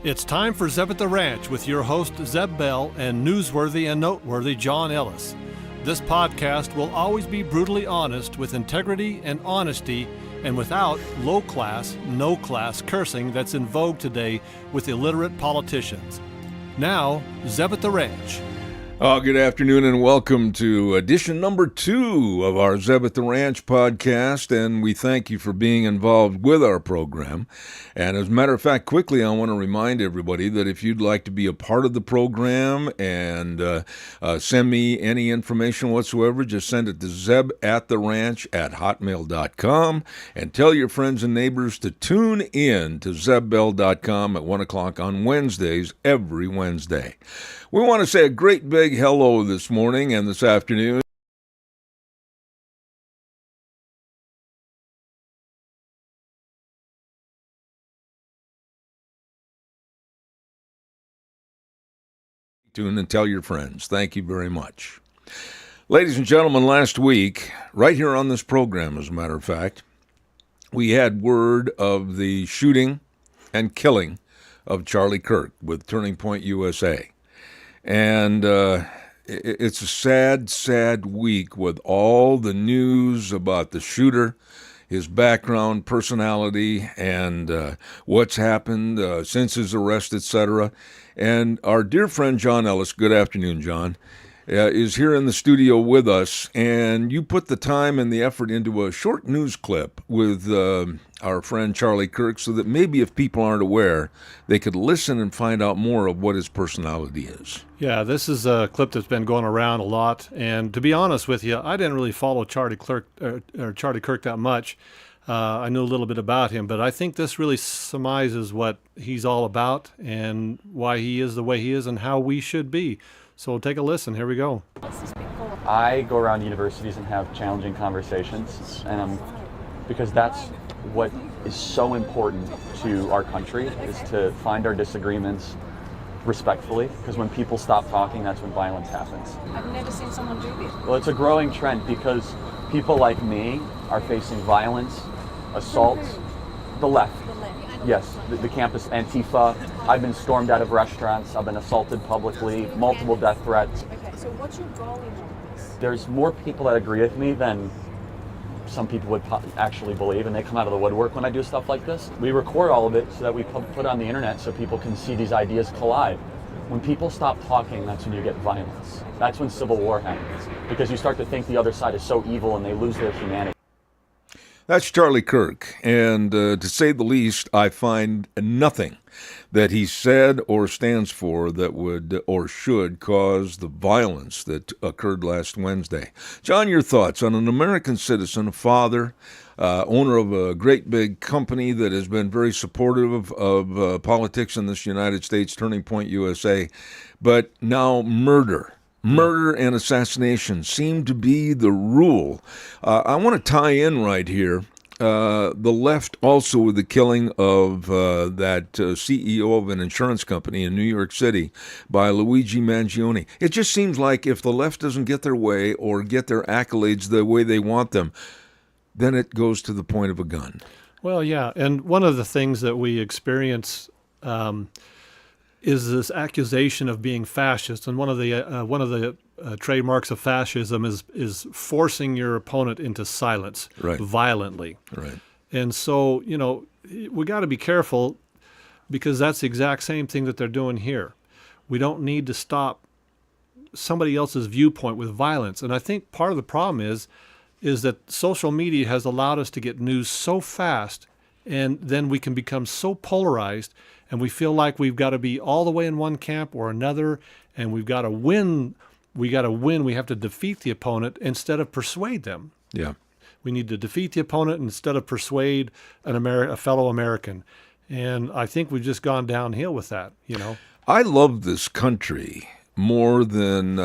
It's time for Zeb at the Ranch with your host Zeb Bell and newsworthy and noteworthy John Ellis. This podcast will always be brutally honest with integrity and honesty and without low-class, no-class cursing that's in vogue today with illiterate politicians. Now, Zeb at the Ranch. Good afternoon and welcome to edition number 2 of our Zeb at the Ranch podcast, and we thank you for being involved with our program. And as a matter of fact, quickly, I want to remind everybody that if you'd like to be a part of the program and send me any information whatsoever, just send it to zebattheranch@hotmail.com and tell your friends and neighbors to tune in to zebbell.com at 1 o'clock on Wednesdays, every Wednesday. We want to say a great big hello this morning and this afternoon. Tune and tell your friends. Thank you very much. Ladies and gentlemen, last week, right here on this program, as a matter of fact, we had word of the shooting and killing of Charlie Kirk with Turning Point USA. And it's a sad, sad week with all the news about the shooter, his background, personality, and what's happened since his arrest, etc. And our dear friend John Ellis, good afternoon, John, is here in the studio with us. And you put the time and the effort into a short news clip with our friend Charlie Kirk so that maybe if people aren't aware, they could listen and find out more of what his personality is. Yeah, this is a clip that's been going around a lot. And to be honest with you, I didn't really follow Charlie Kirk that much. I knew a little bit about him, but I think this really surmises what he's all about and why he is the way he is and how we should be. So take a listen. Here we go. I go around universities and have challenging conversations, and because that's what is so important to our country, is to find our disagreements respectfully, because when people stop talking, that's when violence happens. I've never seen someone do this. Well, it's a growing trend because people like me are facing violence, assaults, the left. Yes, the campus Antifa. I've been stormed out of restaurants. I've been assaulted publicly, multiple death threats. Okay, so what's your goal in all this? There's more people that agree with me than some people would actually believe, and they come out of the woodwork when I do stuff like this. We record all of it so that we put it on the internet so people can see these ideas collide. When people stop talking, that's when you get violence. That's when civil war happens, because you start to think the other side is so evil and they lose their humanity. That's Charlie Kirk, and to say the least, I find nothing that he said or stands for that would or should cause the violence that occurred last Wednesday. John, your thoughts on an American citizen, a father, owner of a great big company that has been very supportive of politics in this United States, Turning Point USA, but now murder and assassination seem to be the rule. I want to tie in right here the left also with the killing of that CEO of an insurance company in New York City by Luigi Mangione. It just seems like if the left doesn't get their way or get their accolades the way they want them, then it goes to the point of a gun. Well, yeah, and one of the things that we experience is this accusation of being fascist, and one of the trademarks of fascism is forcing your opponent into silence violently. Right. And so, we got to be careful because that's the exact same thing that they're doing here. We don't need to stop somebody else's viewpoint with violence. And I think part of the problem is that social media has allowed us to get news so fast, and then we can become so polarized, and we feel like we've got to be all the way in one camp or another, and we've got to win. We have to defeat the opponent instead of persuade them. Yeah. We need to defeat the opponent instead of persuade a fellow American. And I think we've just gone downhill with that, I love this country more than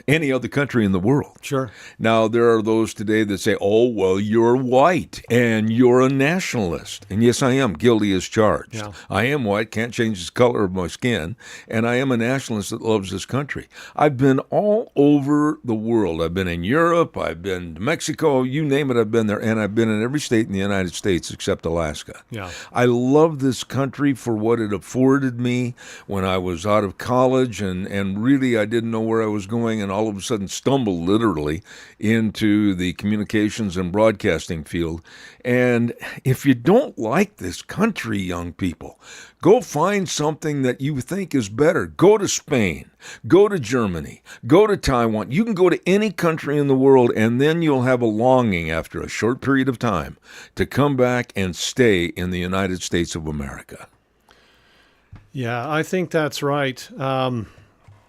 any other country in the world. Sure. Now, there are those today that say, oh, well, you're white and you're a nationalist. And yes, I am guilty as charged. Yeah. I am white, can't change the color of my skin, and I am a nationalist that loves this country. I've been all over the world. I've been in Europe, I've been to Mexico, you name it, I've been there, and I've been in every state in the United States except Alaska. Yeah. I love this country for what it afforded me when I was out of college, and really I didn't know where I was going, and all of a sudden stumbled literally into the communications and broadcasting field. And if you don't like this country, young people, go find something that you think is better. Go to Spain, go to Germany, go to Taiwan. You can go to any country in the world, and then you'll have a longing after a short period of time to come back and stay in the United States of America. Yeah, I think that's right. I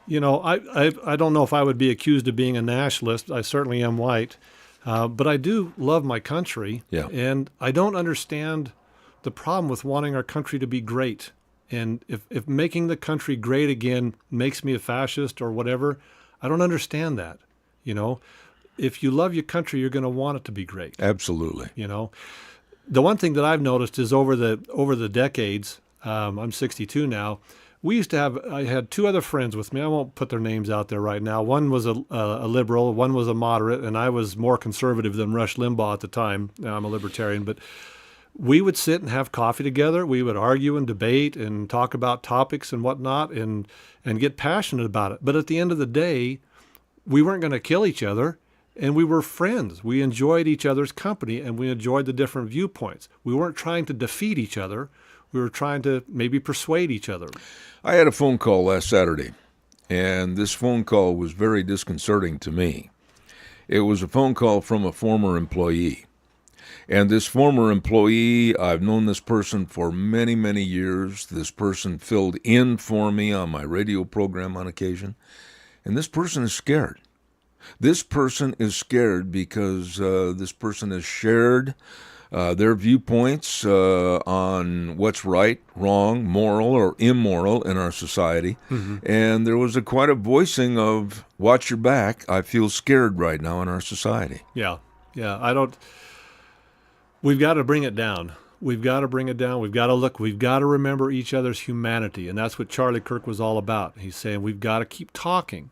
don't know if I would be accused of being a nationalist. I certainly am white. But I do love my country. Yeah. And I don't understand the problem with wanting our country to be great. And if making the country great again makes me a fascist or whatever, I don't understand that. If you love your country, you're going to want it to be great. Absolutely. The one thing that I've noticed is over the decades, I'm 62 now. I had two other friends with me. I won't put their names out there right now. One was a liberal, one was a moderate, and I was more conservative than Rush Limbaugh at the time. Now I'm a libertarian, but we would sit and have coffee together. We would argue and debate and talk about topics and whatnot and get passionate about it. But at the end of the day, we weren't going to kill each other, and we were friends. We enjoyed each other's company, and we enjoyed the different viewpoints. We weren't trying to defeat each other. We were trying to maybe persuade each other. I had a phone call last Saturday, and this phone call was very disconcerting to me. It was a phone call from a former employee. And this former employee, I've known this person for many, many years. This person filled in for me on my radio program on occasion. And this person is scared. This person is scared because this person has shared their viewpoints on what's right, wrong, moral, or immoral in our society. Mm-hmm. And there was quite a voicing of, watch your back, I feel scared right now in our society. Yeah. We've got to bring it down. We've got to bring it down. We've got to look. We've got to remember each other's humanity. And that's what Charlie Kirk was all about. He's saying we've got to keep talking,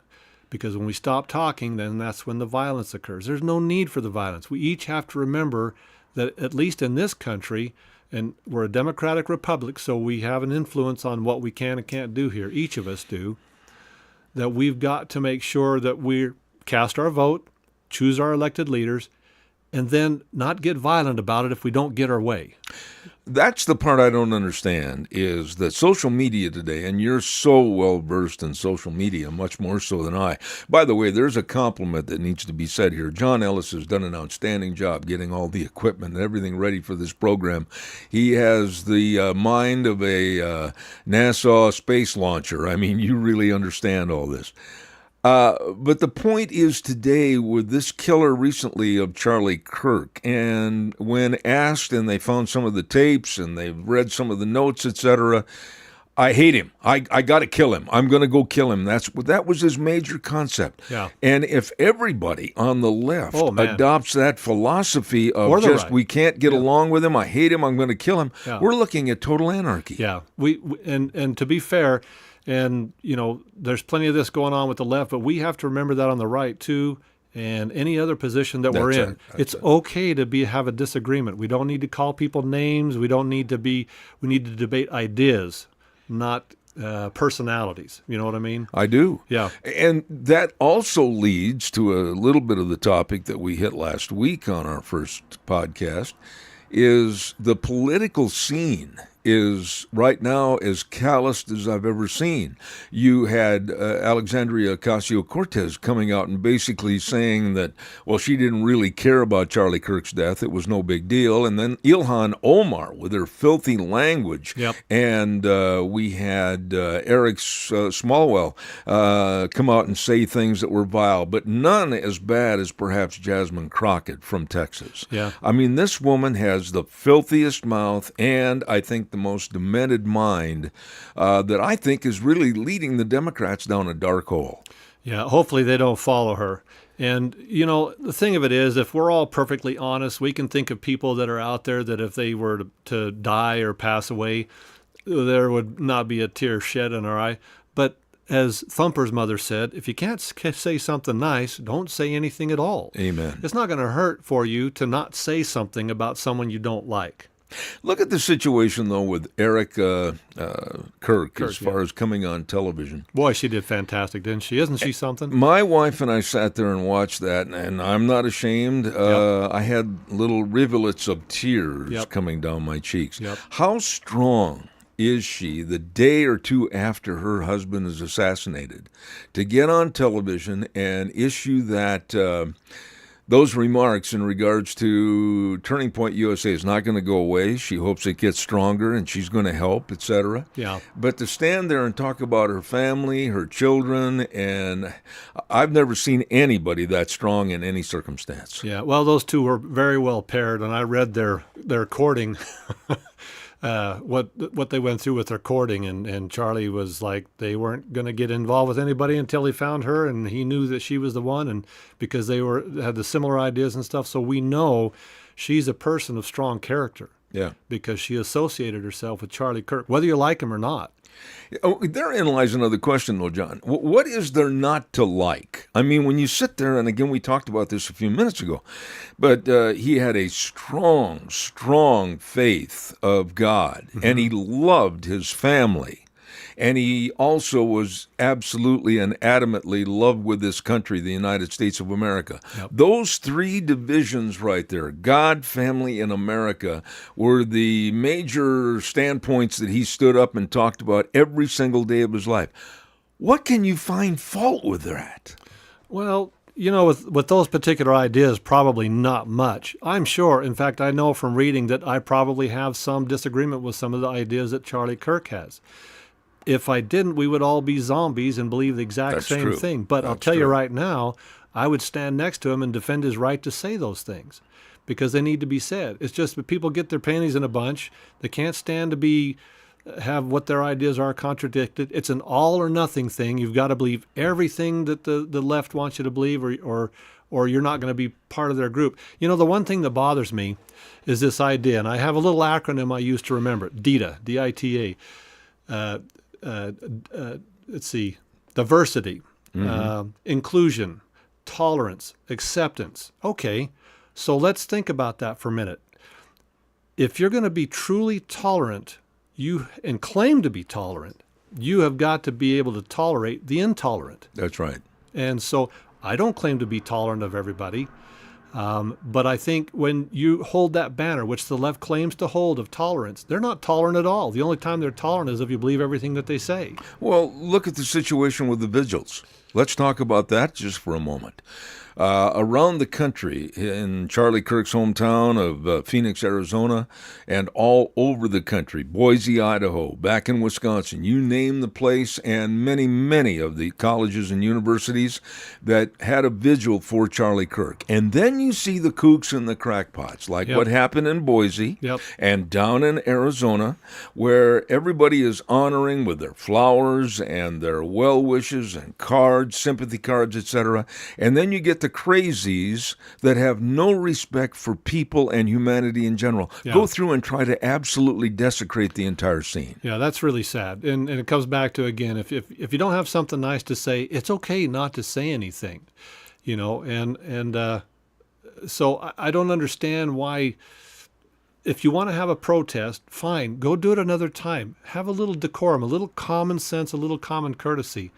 because when we stop talking, then that's when the violence occurs. There's no need for the violence. We each have to remember that, at least in this country, and we're a democratic republic, so we have an influence on what we can and can't do here. Each of us do. That we've got to make sure that we cast our vote, choose our elected leaders, and then not get violent about it if we don't get our way. That's the part I don't understand, is that social media today, and you're so well versed in social media, much more so than I. By the way, there's a compliment that needs to be said here. John Ellis has done an outstanding job getting all the equipment and everything ready for this program. He has the mind of a NASA space launcher. I mean, you really understand all this. But the point is today with this killer recently of Charlie Kirk, and when asked and they found some of the tapes and they've read some of the notes, etc., I hate him. I got to kill him. I'm going to go kill him. That was his major concept. Yeah. And if everybody on the left adopts that philosophy of or just right. we can't get along with him, I hate him, I'm going to kill him, we're looking at total anarchy. Yeah. And to be fair, and, there's plenty of this going on with the left, but we have to remember that on the right, too, and any other position that we're in. It's okay to have a disagreement. We don't need to call people names. We need to debate ideas, not personalities. You know what I mean? I do. Yeah. And that also leads to a little bit of the topic that we hit last week on our first podcast, is the political scene is right now as calloused as I've ever seen. You had Alexandria Ocasio-Cortez coming out and basically saying that, well, she didn't really care about Charlie Kirk's death. It was no big deal. And then Ilhan Omar with her filthy language. Yep. And we had Eric Smallwell come out and say things that were vile, but none as bad as perhaps Jasmine Crockett from Texas. Yeah. I mean, this woman has the filthiest mouth and I think the most demented mind that I think is really leading the Democrats down a dark hole. Yeah, hopefully they don't follow her. And, the thing of it is, if we're all perfectly honest, we can think of people that are out there that if they were to die or pass away, there would not be a tear shed in our eye. But as Thumper's mother said, if you can't say something nice, don't say anything at all. Amen. It's not going to hurt for you to not say something about someone you don't like. Look at the situation, though, with Eric Kirk as far yeah. as coming on television. Boy, she did fantastic, didn't she? Isn't she something? My wife and I sat there and watched that, and I'm not ashamed. I had little rivulets of tears Yep. coming down my cheeks. Yep. How strong is she the day or two after her husband is assassinated to get on television and issue that those remarks in regards to Turning Point USA is not going to go away. She hopes it gets stronger and she's going to help, etc. Yeah. But to stand there and talk about her family, her children, and I've never seen anybody that strong in any circumstance. Yeah, well, those two were very well paired, and I read their courting, what they went through with their courting, and Charlie was like they weren't going to get involved with anybody until he found her, and he knew that she was the one, and because they had the similar ideas and stuff, so we know she's a person of strong character. Yeah. Because she associated herself with Charlie Kirk, whether you like him or not. Oh, therein lies another question, though, John. What is there not to like? I mean, when you sit there, and again, we talked about this a few minutes ago, but he had a strong, strong faith of God, and he loved his family. And he also was absolutely and adamantly loved with this country, the United States of America. Yep. Those three divisions right there, God, family, and America, were the major standpoints that he stood up and talked about every single day of his life. What can you find fault with that? Well, with those particular ideas, probably not much. I'm sure, in fact, I know from reading that I probably have some disagreement with some of the ideas that Charlie Kirk has. If I didn't, we would all be zombies and believe the exact That's same true. thing. But I'll That's tell you true. right now, I would stand next to him and defend his right to say those things because they need to be said. It's just that people get their panties in a bunch. They can't stand to have what their ideas are contradicted. It's an all or nothing thing. You've got to believe everything that the left wants you to believe or you're not going to be part of their group. The one thing that bothers me is this idea, and I have a little acronym I used to remember it, DITA, D-I-T-A. Let's see, diversity, inclusion, tolerance, acceptance. Okay, so let's think about that for a minute. If you're going to be truly tolerant, and claim to be tolerant, you have got to be able to tolerate the intolerant. That's right. And so I don't claim to be tolerant of everybody. But I think when you hold that banner, which the left claims to hold of tolerance, they're not tolerant at all. The only time they're tolerant is if you believe everything that they say. Well, look at the situation with the vigils. Let's talk about that just for a moment. Around the country, in Charlie Kirk's hometown of Phoenix, Arizona, and all over the country, Boise, Idaho, back in Wisconsin, you name the place, and many, many of the colleges and universities that had a vigil for Charlie Kirk. And then you see the kooks and the crackpots, like what happened in Boise and down in Arizona, where everybody is honoring with their flowers and their well wishes and cards, sympathy cards, etc. And then you get the crazies that have no respect for people and humanity in general go through and try to absolutely desecrate the entire scene. Yeah, that's really sad. And it comes back to, again, if you don't have something nice to say, it's okay not to say anything, so I don't understand why. If you want to have a protest, fine, go do it another time. Have a little decorum, a little common sense, a little common courtesy.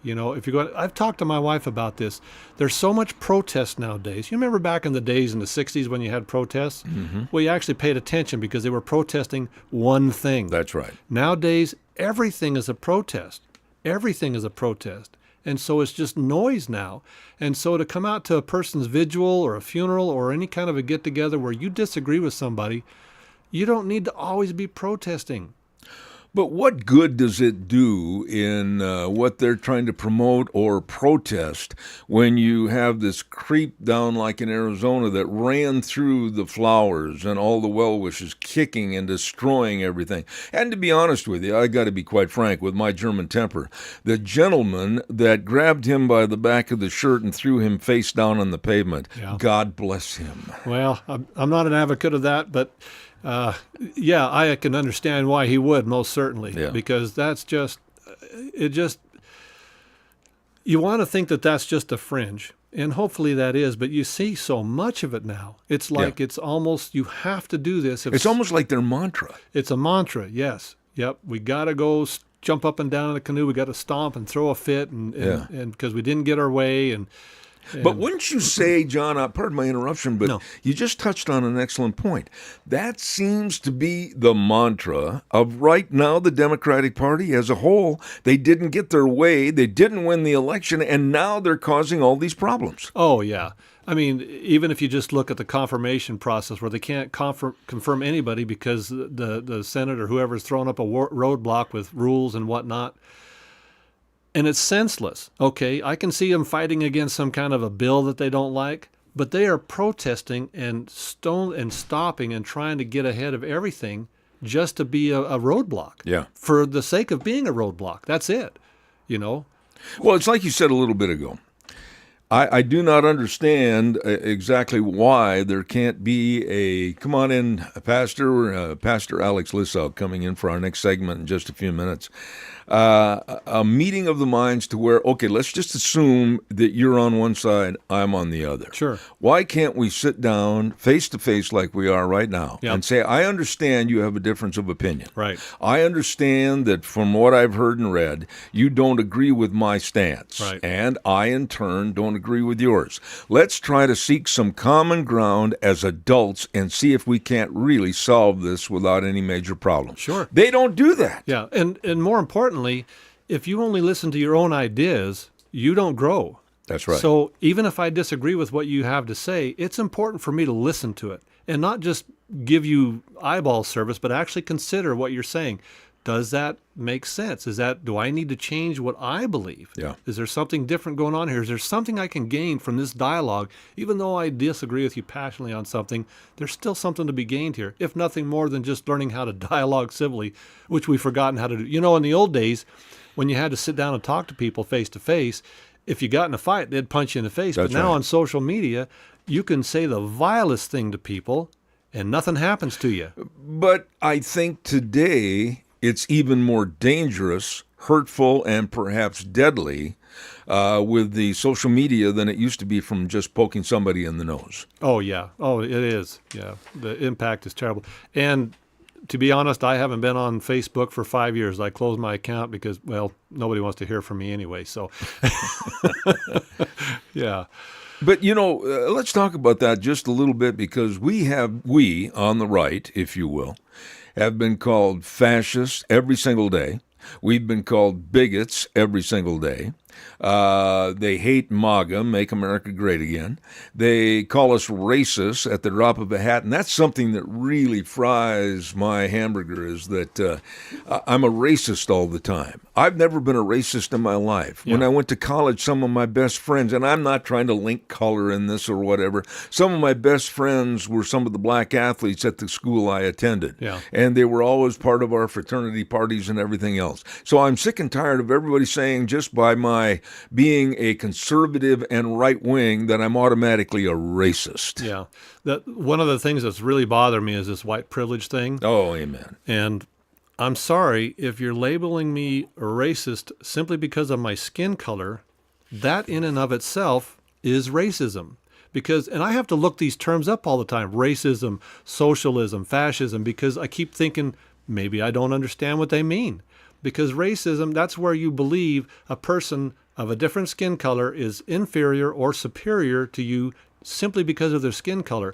If you go, I've talked to my wife about this. There's so much protest nowadays. You remember back in the days in the 60s when you had protests? Mm-hmm. Well, you actually paid attention because they were protesting one thing. That's right. Nowadays, everything is a protest. Everything is a protest. And so it's just noise now. And so to come out to a person's vigil or a funeral or any kind of a get-together where you disagree with somebody, you don't need to always be protesting. But what good does it do in what they're trying to promote or protest when you have this creep down like in Arizona that ran through the flowers and all the well wishes, kicking and destroying everything? And to be honest with you, I got to be quite frank with my German temper. The gentleman that grabbed him by the back of the shirt and threw him face down on the pavement, Yeah. God bless him. Well, I'm not an advocate of that, but yeah, I can understand why he would, most certainly, Yeah. because that's just, you want to think that that's just a fringe, and hopefully that is, but you see so much of it now. It's like it's almost, you have to do this. It's almost like their mantra. It's a mantra, yes. Yep, we got to go jump up and down in the canoe. We got to stomp and throw a fit, and because we didn't get our way, and But wouldn't you say, John, pardon my interruption, but No. you just touched on an excellent point. That seems to be the mantra of right now the Democratic Party as a whole. They didn't get their way, they didn't win the election, and now they're causing all these problems. Oh, yeah. I mean, even if you just look at the confirmation process where they can't confirm anybody because the Senate or whoever's thrown up a roadblock with rules and whatnot, and it's senseless. Okay, I can see them fighting against some kind of a bill that they don't like, but they are protesting and stopping and trying to get ahead of everything just to be a roadblock. Yeah. For the sake of being a roadblock. That's it, you know? Well, it's like you said a little bit ago. I do not understand exactly why there can't be a, come on in, Pastor Alex Lissau coming in for our next segment in just a few minutes. A meeting of the minds to where, okay, let's just assume that you're on one side, I'm on the other. Sure. Why can't we sit down face to face like we are right now Yep. and say, I understand you have a difference of opinion. Right. I understand that from what I've heard and read, you don't agree with my stance. Right. And I, in turn, don't agree with yours. Let's try to seek some common ground as adults and see if we can't really solve this without any major problems. Sure. They don't do that. Yeah, and more importantly, if you only listen to your own ideas, you don't grow. That's right. So even if I disagree with what you have to say, it's important for me to listen to it and not just give you eyeball service, but actually consider what you're saying. Does that make sense? Do I need to change what I believe? Yeah. Is there something different going on here? Is there something I can gain from this dialogue? Even though I disagree with you passionately on something, there's still something to be gained here, if nothing more than just learning how to dialogue civilly, which we've forgotten how to do. You know, in the old days, when you had to sit down and talk to people face to face, if you got in a fight, they'd punch you in the face. That's but now right. on social media, you can say the vilest thing to people and nothing happens to you. But I think today it's even more dangerous, hurtful, and perhaps deadly with the social media than it used to be from just poking somebody in the nose. Oh, yeah. Oh, it is. Yeah. The impact is terrible. And to be honest, I haven't been on Facebook for 5 years. I closed my account because, well, nobody wants to hear from me anyway. So, yeah. But, let's talk about that just a little bit because we on the right, if you will, have been called fascists every single day. We've been called bigots every single day. They hate MAGA, Make America Great Again. They call us racists at the drop of a hat, and that's something that really fries my hamburger is that I'm a racist all the time. I've never been a racist in my life. When I went to college, some of my best friends, and I'm not trying to link color in this or whatever, some of my best friends were some of the black athletes at the school I attended. Yeah. And they were always part of our fraternity parties and everything else. So I'm sick and tired of everybody saying just by my being a conservative and right wing that I'm automatically a racist. Yeah. One of the things that's really bothered me is this white privilege thing. Oh, amen. And I'm sorry if you're labeling me a racist simply because of my skin color. That in and of itself is racism. And I have to look these terms up all the time: racism, socialism, fascism, because I keep thinking maybe I don't understand what they mean. Because racism, that's where you believe a person of a different skin color is inferior or superior to you simply because of their skin color.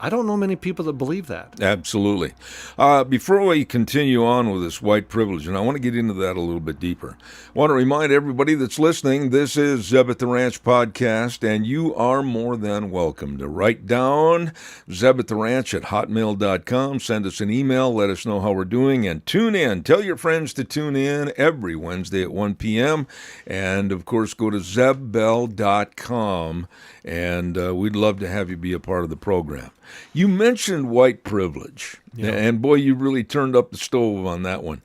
I don't know many people that believe that. Absolutely. Before we continue on with this white privilege, and I want to get into that a little bit deeper, I want to remind everybody that's listening, this is Zeb at the Ranch podcast, and you are more than welcome to write down zebAtTheRanch@hotmail.com. Send us an email, let us know how we're doing, and tune in. Tell your friends to tune in every Wednesday at 1 p.m. And, of course, go to zebbell.com, and we'd love to have you be a part of the program. You mentioned white privilege, and boy, you really turned up the stove on that one.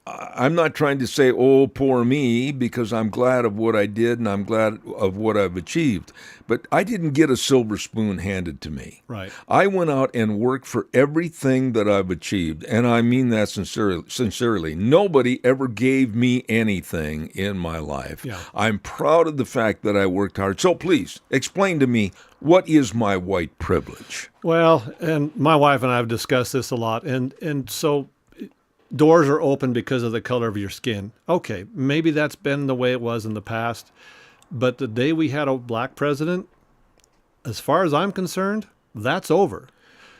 I'm not trying to say, oh, poor me, because I'm glad of what I did and I'm glad of what I've achieved. But I didn't get a silver spoon handed to me. Right. I went out and worked for everything that I've achieved, and I mean that sincerely. Nobody ever gave me anything in my life. Yeah. I'm proud of the fact that I worked hard. So please, explain to me, what is my white privilege? Well, and my wife and I have discussed this a lot, and so doors are open because of the color of your skin. Okay, maybe that's been the way it was in the past, but the day we had a black president, as far as I'm concerned, that's over.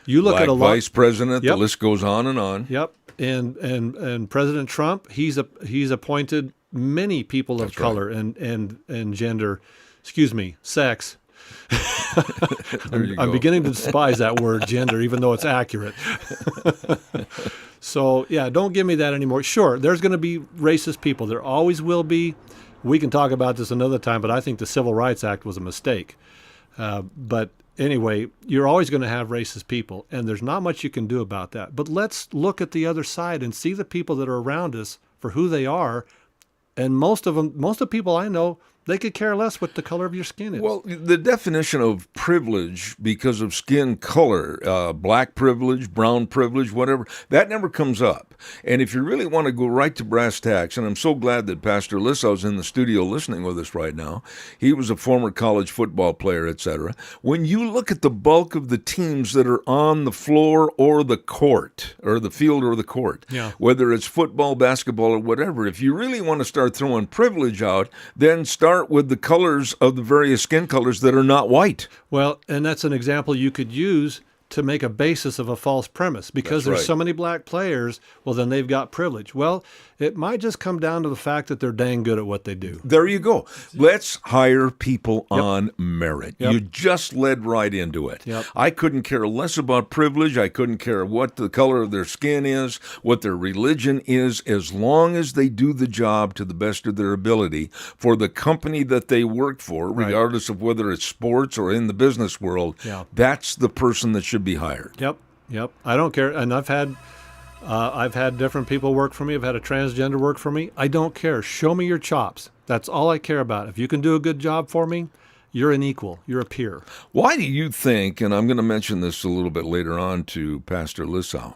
You look Black at a lot. vice president, Yep. the list goes on and on. Yep, and President Trump, he's appointed many people of That's color and gender, sex. There you I'm go. beginning to despise that word gender, even though it's accurate. So, yeah, don't give me that anymore. Sure, there's going to be racist people. There always will be. We can talk about this another time, but I think the Civil Rights Act was a mistake. But anyway, you're always going to have racist people, and there's not much you can do about that. But let's look at the other side and see the people that are around us for who they are. And most of the people I know, they could care less what the color of your skin is. Well, the definition of privilege because of skin color, black privilege, brown privilege, whatever, that never comes up. And if you really want to go right to brass tacks, and I'm so glad that Pastor Lissau's in the studio listening with us right now. He was a former college football player, etc. When you look at the bulk of the teams that are on the floor or the court, or the field or the court, Yeah. whether it's football, basketball, or whatever, if you really want to start throwing privilege out, then start with the colors of the various skin colors that are not white. Well, and that's an example you could use to make a basis of a false premise. Because That's there's right. so many black players, well, then they've got privilege. Well, it might just come down to the fact that they're dang good at what they do. There you go. Let's hire people on merit. Yep. You just led right into it. Yep. I couldn't care less about privilege. I couldn't care what the color of their skin is, what their religion is, as long as they do the job to the best of their ability for the company that they work for, Right. regardless of whether it's sports or in the business world. Yeah. That's the person that should be hired. Yep. I don't care. And I've had different people work for me. I've had a transgender work for me. I don't care. Show me your chops. That's all I care about. If you can do a good job for me, you're an equal. You're a peer. Why do you think, and I'm going to mention this a little bit later on to Pastor Lissau,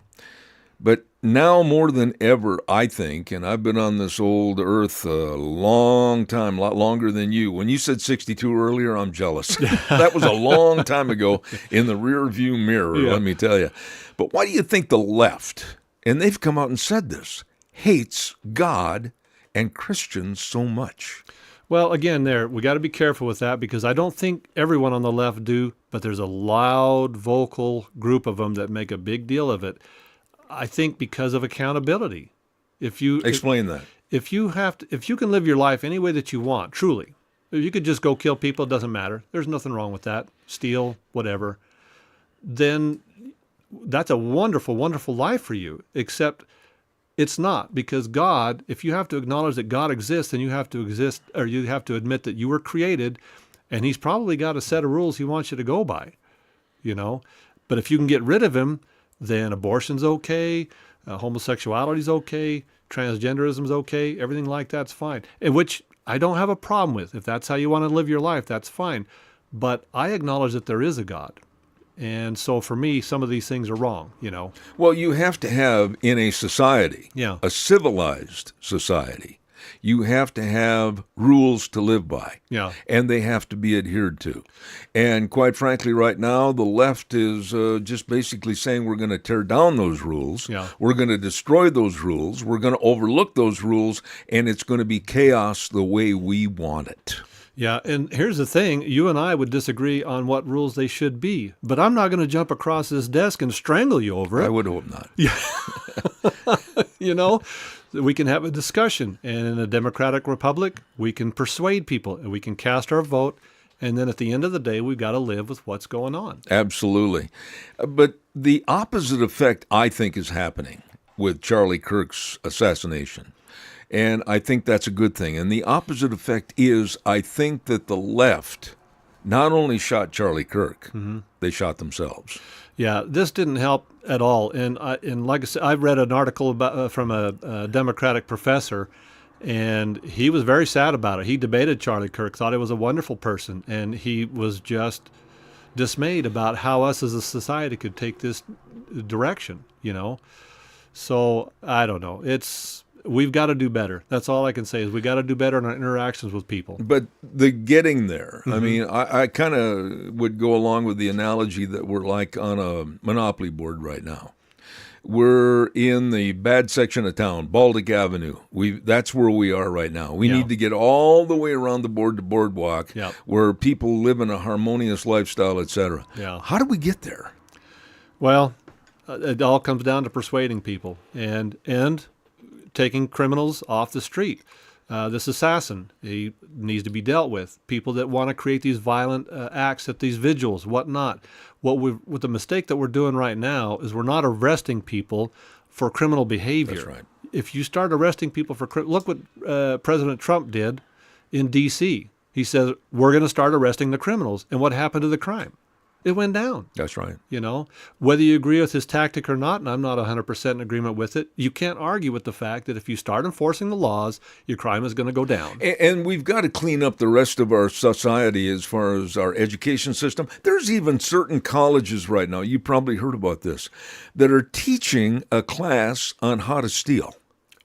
but now more than ever, I think, and I've been on this old earth a long time, a lot longer than you. When you said 62 earlier, I'm jealous. That was a long time ago in the rear view mirror, Yeah. let me tell you. But why do you think the left, and they've come out and said this, hates God and Christians so much? Well, again, we got to be careful with that because I don't think everyone on the left do, but there's a loud, vocal group of them that make a big deal of it. I think because of accountability. Explain that. If you can live your life any way that you want, truly, if you could just go kill people, it doesn't matter. There's nothing wrong with that. Steal, whatever. Then that's a wonderful, wonderful life for you. Except it's not, because God, if you have to acknowledge that God exists, then you have to admit that you were created, and He's probably got a set of rules He wants you to go by. But if you can get rid of Him, then abortion's okay, homosexuality's okay, transgenderism's okay, everything like that's fine. And which I don't have a problem with. If that's how you want to live your life, that's fine. But I acknowledge that there is a God. And so for me, some of these things are wrong, Well, you have to have in a society, Yeah. a civilized society, you have to have rules to live by. Yeah. And they have to be adhered to. And quite frankly, right now, the left is just basically saying we're going to tear down those rules. Yeah. We're going to destroy those rules. We're going to overlook those rules, and it's going to be chaos the way we want it. Yeah, and here's the thing. You and I would disagree on what rules they should be, but I'm not going to jump across this desk and strangle you over I it. would hope not. You know, we can have a discussion. And in a democratic republic, we can persuade people and we can cast our vote. And then at the end of the day, we've got to live with what's going on. Absolutely. But the opposite effect, I think, is happening with Charlie Kirk's assassination. And I think that's a good thing. And the opposite effect is, I think that the left not only shot Charlie Kirk, they shot themselves. Yeah, this didn't help at all. And like I said, I've read an article about from a Democratic professor, and he was very sad about it. He debated Charlie Kirk, thought he was a wonderful person, and he was just dismayed about how us as a society could take this direction, you know. So I don't know. We've got to do better. That's all I can say is we got to do better in our interactions with people. But the getting there, I mean, I kind of would go along with the analogy that we're like on a Monopoly board right now. We're in the bad section of town, Baltic Avenue. That's where we are right now. We need to get all the way around the board to Boardwalk, where people live in a harmonious lifestyle, etc. Yeah. How do we get there? Well, it all comes down to persuading people and taking criminals off the street. This assassin, he needs to be dealt with. People that want to create these violent acts at these vigils, whatnot. What the mistake that we're doing right now is we're not arresting people for criminal behavior. That's right. If you start arresting people for look what President Trump did in D.C. He says we're going to start arresting the criminals, and what happened to the crime? It went down. That's right. You know, whether you agree with his tactic or not, and I'm not 100% in agreement with it, you can't argue with the fact that if you start enforcing the laws, your crime is going to go down. And we've got to clean up the rest of our society as far as our education system. There's even certain colleges right now, you probably heard about this, that are teaching a class on how to steal.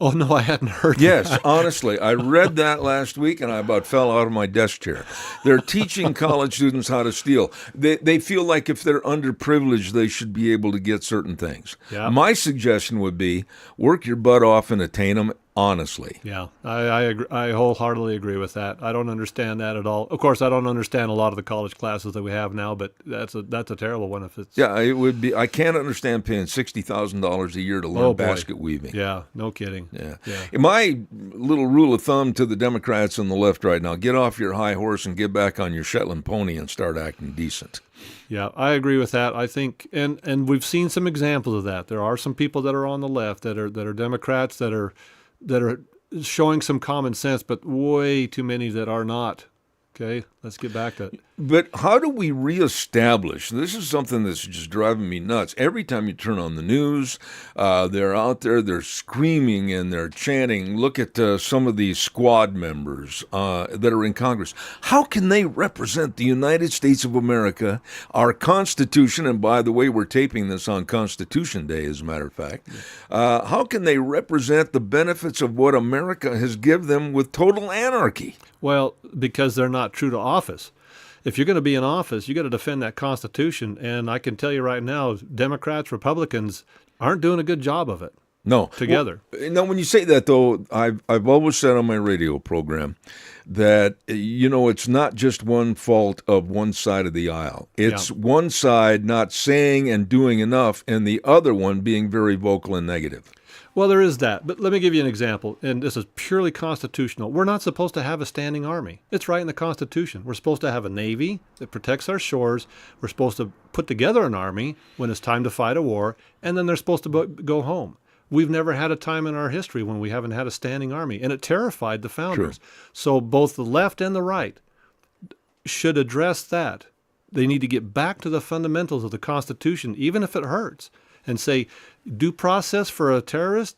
Oh, no, I hadn't heard Yes, that. honestly. I read that last week, and I about fell out of my desk chair. They're teaching college students how to steal. They feel like if they're underprivileged, they should be able to get certain things. Yeah. My suggestion would be work your butt off and attain them honestly. Yeah, I agree. I wholeheartedly agree with that. I don't understand that at all. Of course, I don't understand a lot of the college classes that we have now, but that's a terrible one. If it's it would be. I can't understand paying $60,000 a year to learn basket weaving. Yeah, no kidding. Yeah. My little rule of thumb to the Democrats on the left right now: get off your high horse and get back on your Shetland pony and start acting decent. Yeah, I agree with that. I think, and we've seen some examples of that. There are some people that are on the left that are Democrats that are showing some common sense, but way too many that are not. Okay, let's get back to it. But how do we reestablish? This is something that's just driving me nuts. Every time you turn on the news, they're out there, they're screaming and they're chanting. Look at some of these squad members that are in Congress. How can they represent the United States of America, our Constitution? And by the way, we're taping this on Constitution Day, as a matter of fact. How can they represent the benefits of what America has given them with total anarchy? Well, because they're not true to office. If you're going to be in office, you got to defend that Constitution. And I can tell you right now, Democrats, Republicans aren't doing a good job of it. No. Together. Well, now, when you say that, though, I've always said on my radio program that, it's not just one fault of one side of the aisle. It's one side not saying and doing enough, and the other one being very vocal and negative. Well, there is that. But let me give you an example, and this is purely constitutional. We're not supposed to have a standing army. It's right in the Constitution. We're supposed to have a navy that protects our shores. We're supposed to put together an army when it's time to fight a war, and then they're supposed to go home. We've never had a time in our history when we haven't had a standing army, and it terrified the founders. Sure. So both the left and the right should address that. They need to get back to the fundamentals of the Constitution, even if it hurts, and say, due process for a terrorist?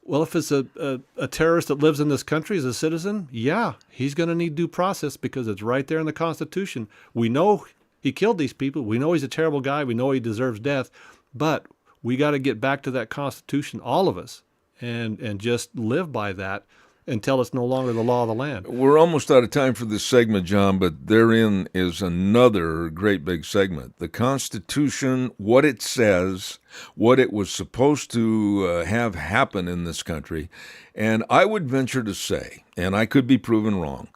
Well, if it's a terrorist that lives in this country as a citizen, yeah, he's going to need due process because it's right there in the Constitution. We know he killed these people. We know he's a terrible guy. We know he deserves death. But we got to get back to that Constitution, all of us, and just live by that until it's no longer the law of the land. We're almost out of time for this segment, John, but therein is another great big segment. The Constitution, what it says, what it was supposed to have happen in this country. And I would venture to say, and I could be proven wrong,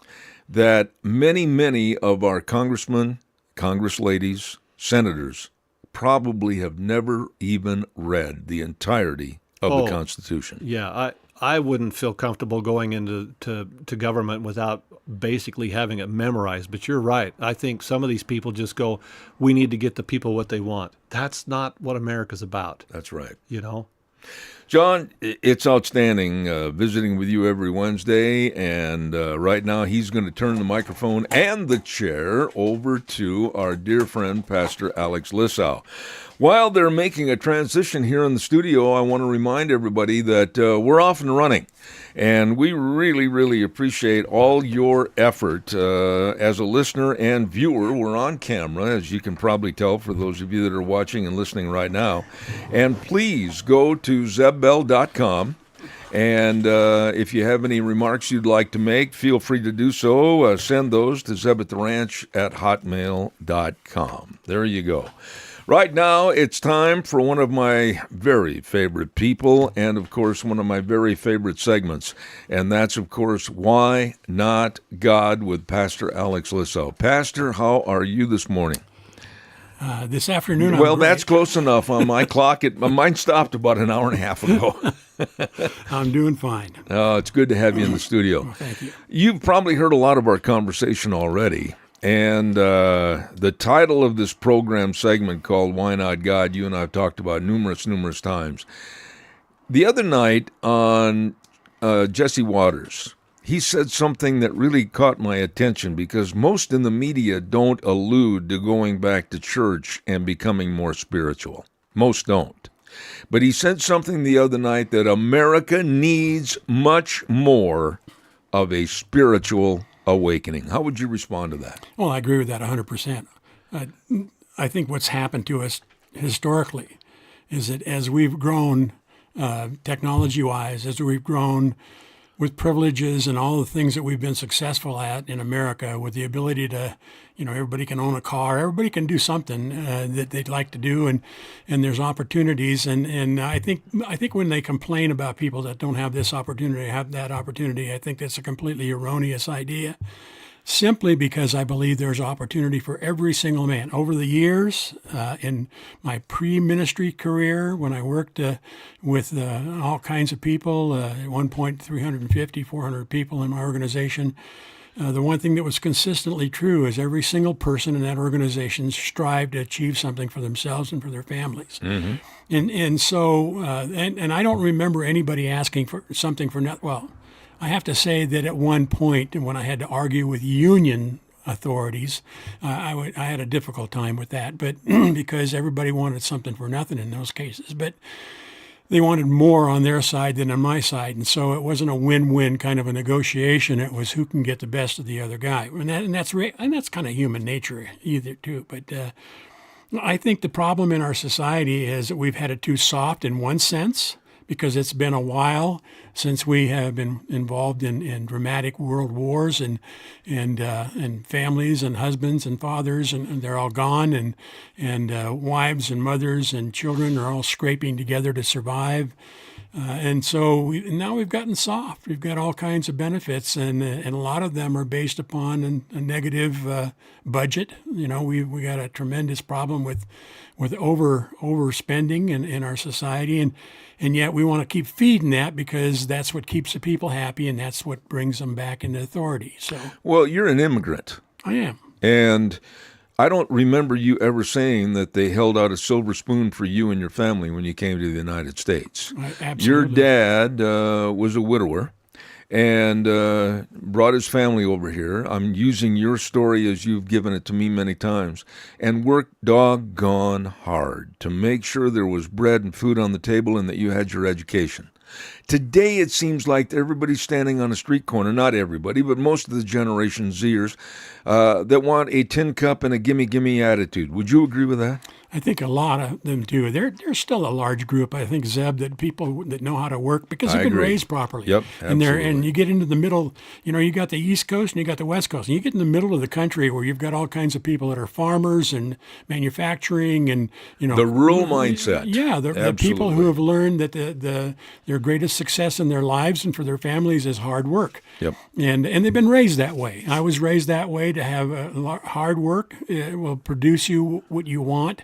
that many of our congressmen, congress ladies, senators probably have never even read the entirety of the Constitution. Yeah, I wouldn't feel comfortable going into to government without basically having it memorized. But you're right. I think some of these people just go, we need to get the people what they want. That's not what America's about. That's right. You know? John, it's outstanding visiting with you every Wednesday, and right now he's going to turn the microphone and the chair over to our dear friend, Pastor Alex Lissau. While they're making a transition here in the studio, I want to remind everybody that we're off and running, and we really appreciate all your effort as a listener and viewer. We're on camera, as you can probably tell for those of you that are watching and listening right now. And please go to zebbell.com. And if you have any remarks you'd like to make, feel free to do so. Send those to zebbattheranch@hotmail.com. There you go. Right now, it's time for one of my very favorite people and, of course, one of my very favorite segments. And that's, of course, Why Not God with Pastor Alex Lissau. Pastor, how are you this morning? This afternoon, Well, I'm great. that's close enough on my clock. Mine stopped about an hour and a half ago. I'm doing fine. It's good to have you in the studio. Thank you. You've probably heard a lot of our conversation already. And the title of this program segment called Why Not God, you and I have talked about numerous times. The other night on Jesse Waters, he said something that really caught my attention because most in the media don't allude to going back to church and becoming more spiritual. Most don't. But he said something the other night that America needs much more of a spiritual awakening. How would you respond to that? Well, I agree with that 100%. I think what's happened to us historically is that as we've grown technology-wise, as we've grown with privileges and all the things that we've been successful at in America, with the ability to, everybody can own a car, everybody can do something that they'd like to do, and there's opportunities. And I think when they complain about people that don't have this opportunity, have that opportunity, I think that's a completely erroneous idea. Simply because I believe there's opportunity for every single man. Over the years, in my pre-ministry career, when I worked with all kinds of people, at one point 350, 400 people in my organization, the one thing that was consistently true is every single person in that organization strived to achieve something for themselves and for their families. Mm-hmm. And so I don't remember anybody asking for something for nothing. Well, I have to say that at one point, when I had to argue with union authorities, I had a difficult time with that, but because everybody wanted something for nothing in those cases. But they wanted more on their side than on my side, and so it wasn't a win-win kind of a negotiation. It was who can get the best of the other guy, and that's kind of human nature either too. But I think the problem in our society is that we've had it too soft in one sense, because it's been a while since we have been involved in dramatic world wars and families and husbands and fathers, and they're all gone, and wives and mothers and children are all scraping together to survive. And so now we've gotten soft. We've got all kinds of benefits, and a lot of them are based upon a negative budget. We got a tremendous problem with overspending in our society, and yet we want to keep feeding that because that's what keeps the people happy, and that's what brings them back into authority. So, well, you're an immigrant. I am. And I don't remember you ever saying that they held out a silver spoon for you and your family when you came to the United States. Absolutely. Your dad was a widower and brought his family over here. I'm using your story as you've given it to me many times, and worked doggone hard to make sure there was bread and food on the table and that you had your education. Today, it seems like everybody's standing on a street corner, not everybody, but most of the Generation Zers that want a tin cup and a gimme attitude. Would you agree with that? I think a lot of them do. There's still a large group, I think, Zeb, that people that know how to work because I they've been agree. raised properly. Yep, And absolutely. you get into the middle, you got the East Coast and you got the West Coast. And you get in the middle of the country where you've got all kinds of people that are farmers and manufacturing and, The rural mindset. Yeah, the people Absolutely. who have learned that their greatest success in their lives and for their families is hard work. Yep. And they've been raised that way. I was raised that way to have hard work. It will produce you what you want.